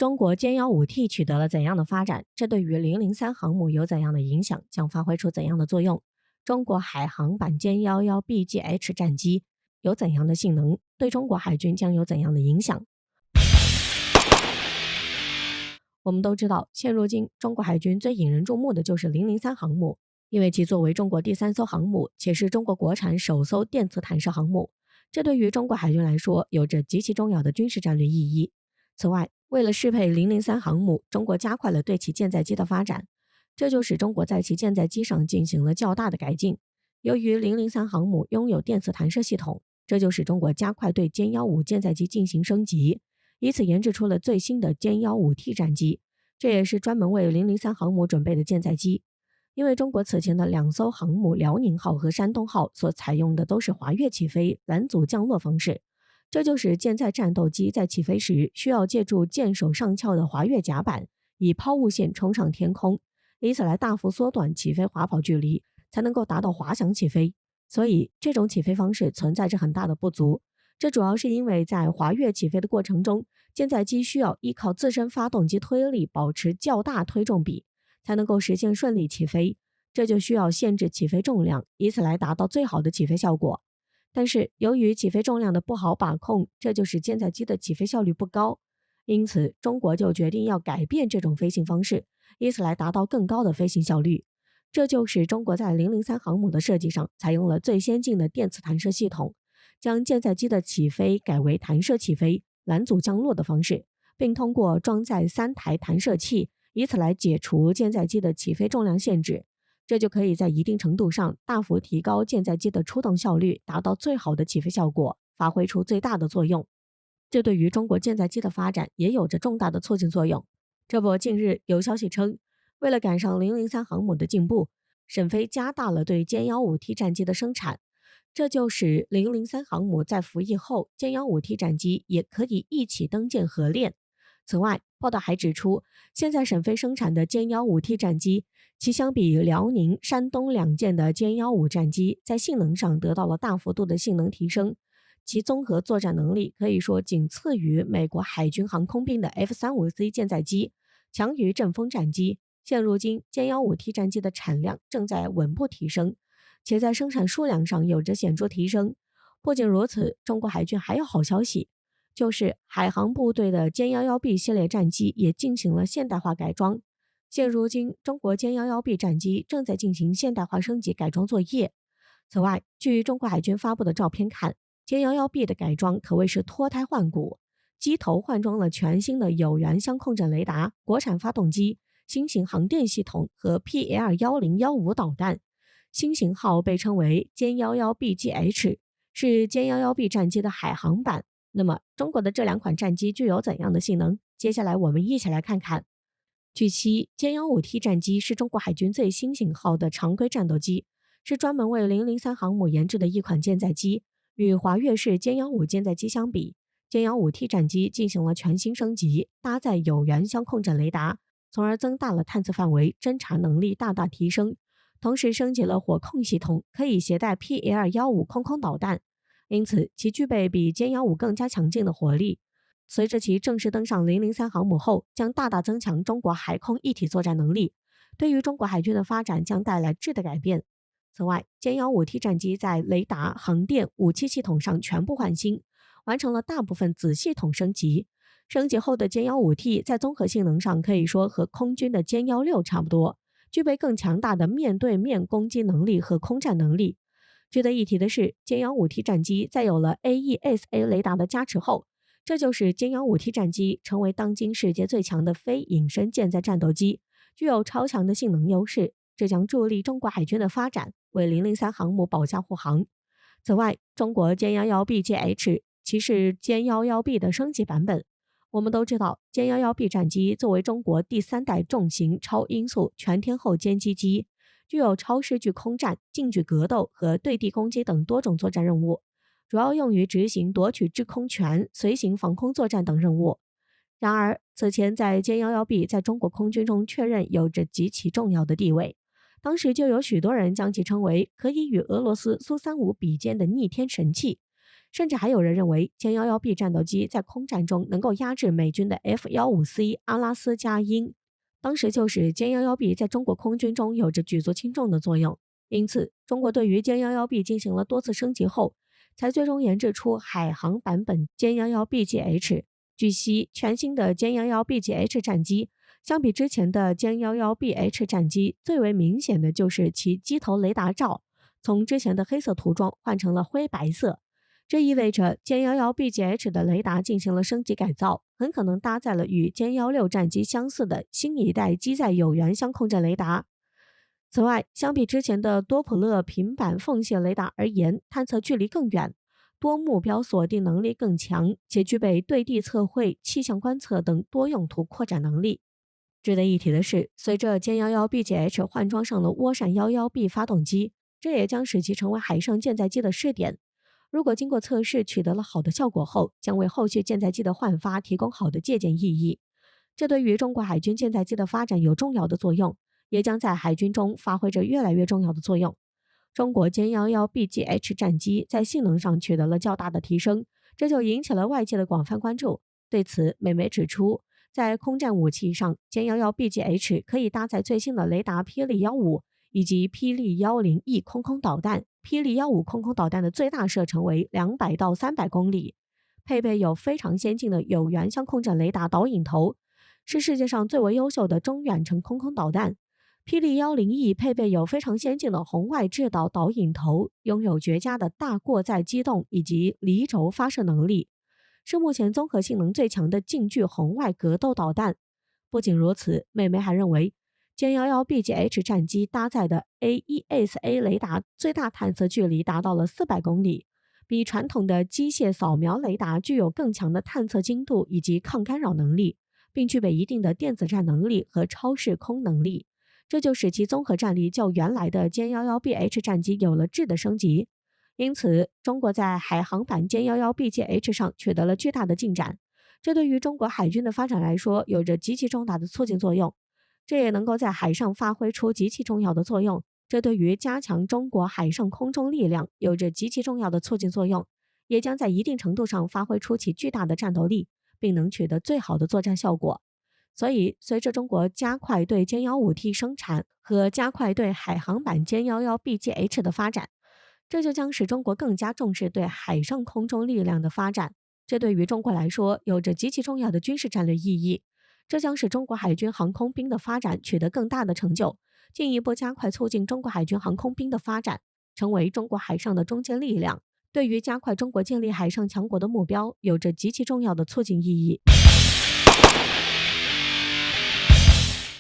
中国歼幺五 T 取得了怎样的发展？这对于003航母有怎样的影响？将发挥出怎样的作用？中国海航版歼幺幺 BGH 战机有怎样的性能？对中国海军将有怎样的影响？我们都知道，现如今中国海军最引人注目的就是003航母，因为其作为中国第3艘航母，且是中国国产首艘电磁弹射航母，这对于中国海军来说有着极其重要的军事战略意义。此外，为了适配003航母，中国加快了对其舰载机的发展，这就使中国在其舰载机上进行了较大的改进。由于003航母拥有电磁弹射系统，这就使中国加快对歼幺五舰载机进行升级，以此研制出了最新的歼幺五 T 战机，这也是专门为003航母准备的舰载机。因为中国此前的2艘航母辽宁号和山东号所采用的都是滑跃起飞、拦阻降落方式，这就使舰载战斗机在起飞时需要借助舰首上翘的滑跃甲板，以抛物线冲上天空，以此来大幅缩短起飞滑跑距离，才能够达到滑翔起飞。所以这种起飞方式存在着很大的不足，这主要是因为在滑跃起飞的过程中，舰载机需要依靠自身发动机推力保持较大推重比，才能够实现顺利起飞，这就需要限制起飞重量，以此来达到最好的起飞效果。但是由于起飞重量的不好把控，这就使舰载机的起飞效率不高，因此中国就决定要改变这种飞行方式，以此来达到更高的飞行效率。这就使中国在003航母的设计上采用了最先进的电磁弹射系统，将舰载机的起飞改为弹射起飞、拦阻降落的方式，并通过装载3台弹射器，以此来解除舰载机的起飞重量限制。这就可以在一定程度上大幅提高舰载机的出动效率，达到最好的起飞效果，发挥出最大的作用。这对于中国舰载机的发展也有着重大的促进作用。这不，近日有消息称，为了赶上003航母的进步，沈飞加大了对歼幺五 T 战机的生产，这就使003航母在服役后，歼幺五 T 战机也可以一起登舰合练。此外，报道还指出，现在沈飞生产的歼幺五 T 战机，其相比辽宁、山东2舰的歼幺五战机，在性能上得到了大幅度的性能提升，其综合作战能力可以说仅次于美国海军航空兵的 F-35C 舰载机，强于阵风战机。现如今，歼幺五 T 战机的产量正在稳步提升，且在生产数量上有着显著提升。不仅如此，中国海军还有好消息，就是海航部队的歼幺幺 B 系列战机也进行了现代化改装。现如今，中国歼幺幺 B 战机正在进行现代化升级改装作业。此外，据中国海军发布的照片看，歼幺幺 B 的改装可谓是脱胎换骨，机头换装了全新的有源相控阵雷达、国产发动机、新型航电系统和 PL1015导弹。新型号被称为歼幺幺 BGH， 是歼幺幺 B 战机的海航版。那么，中国的这2款战机具有怎样的性能？接下来我们一起来看看。据悉，歼幺五 T 战机是中国海军最新型号的常规战斗机，是专门为003航母研制的一款舰载机。与滑跃式歼幺五舰载机相比，歼幺五 T 战机进行了全新升级，搭载有源相控阵雷达，从而增大了探测范围，侦察能力大大提升。同时升级了火控系统，可以携带 PL15空空导弹，因此其具备比歼幺五更加强劲的火力。随着其正式登上003航母后，将大大增强中国海空一体作战能力，对于中国海军的发展将带来质的改变。此外，歼幺五 T 战机在雷达、航电、武器系统上全部换新，完成了大部分子系统升级。升级后的歼幺五 T 在综合性能上可以说和空军的歼幺六差不多，具备更强大的面对面攻击能力和空战能力。值得一提的是，歼幺五 T 战机在有了 AESA 雷达的加持后，这就使歼幺五 T 战机成为当今世界最强的非隐身舰载战斗机，具有超强的性能优势，这将助力中国海军的发展，为003航母保驾护航。此外，中国歼幺幺 BGH 其是歼幺幺 B 的升级版本。我们都知道，歼幺幺 B 战机作为中国第3代重型超音速全天候歼击机，具有超视距空战、近距格斗和对地攻击等多种作战任务，主要用于执行夺取制空权、随行防空作战等任务。然而，此前在歼幺幺 B 在中国空军中确认有着极其重要的地位，当时就有许多人将其称为可以与俄罗斯苏35比肩的逆天神器。甚至还有人认为歼 11B 战斗机在空战中能够压制美军的 F-15C 阿拉斯加鹰，当时就使歼 11B 在中国空军中有着举足轻重的作用。因此，中国对于歼 11B 进行了多次升级后，才最终研制出海航版本歼 11BGH。据悉，全新的歼 11BGH 战机相比之前的歼 11BH 战机，最为明显的就是其机头雷达罩从之前的黑色涂装换成了灰白色。这意味着歼 11BGH 的雷达进行了升级改造，很可能搭载了与歼16战机相似的新一代机载有源相控阵雷达。此外，相比之前的多普勒平板缝隙雷达而言，探测距离更远，多目标锁定能力更强，且具备对地测绘、气象观测等多用途扩展能力。值得一提的是，随着歼 11BGH 换装上了涡扇 11B 发动机，这也将使其成为海上舰载机的试点。如果经过测试取得了好的效果后，将为后续舰载机的换发提供好的借鉴意义。这对于中国海军舰载机的发展有重要的作用，也将在海军中发挥着越来越重要的作用。中国歼 11BGH 战机在性能上取得了较大的提升，这就引起了外界的广泛关注。对此，美媒指出，在空战武器上，歼 11BGH 可以搭载最新的雷达霹雳15以及霹雳10E 空空导弹。霹雳15空空导弹的最大射程为200到300公里，配备有非常先进的有源相控阵雷达导引头，是世界上最为优秀的中远程空空导弹。霹雳10E 配备有非常先进的红外制导导引头，拥有绝佳的大过载机动以及离轴发射能力，是目前综合性能最强的近距红外格斗导弹。不仅如此，美媒还认为歼 11BGH 战机搭载的 AESA 雷达最大探测距离达到了400公里，比传统的机械扫描雷达具有更强的探测精度以及抗干扰能力，并具备一定的电子战能力和超视空能力。这就使其综合战力较原来的歼 11BH 战机有了质的升级。因此，中国在海航版歼 11BGH 上取得了巨大的进展，这对于中国海军的发展来说有着极其重大的促进作用。这也能够在海上发挥出极其重要的作用，这对于加强中国海上空中力量有着极其重要的促进作用，也将在一定程度上发挥出其巨大的战斗力，并能取得最好的作战效果。所以，随着中国加快对歼 15T 生产和加快对海航版歼 11BGH 的发展，这就将使中国更加重视对海上空中力量的发展。这对于中国来说有着极其重要的军事战略意义。这将使中国海军航空兵的发展取得更大的成就，进一步加快促进中国海军航空兵的发展，成为中国海上的中坚力量，对于加快中国建立海上强国的目标有着极其重要的促进意义。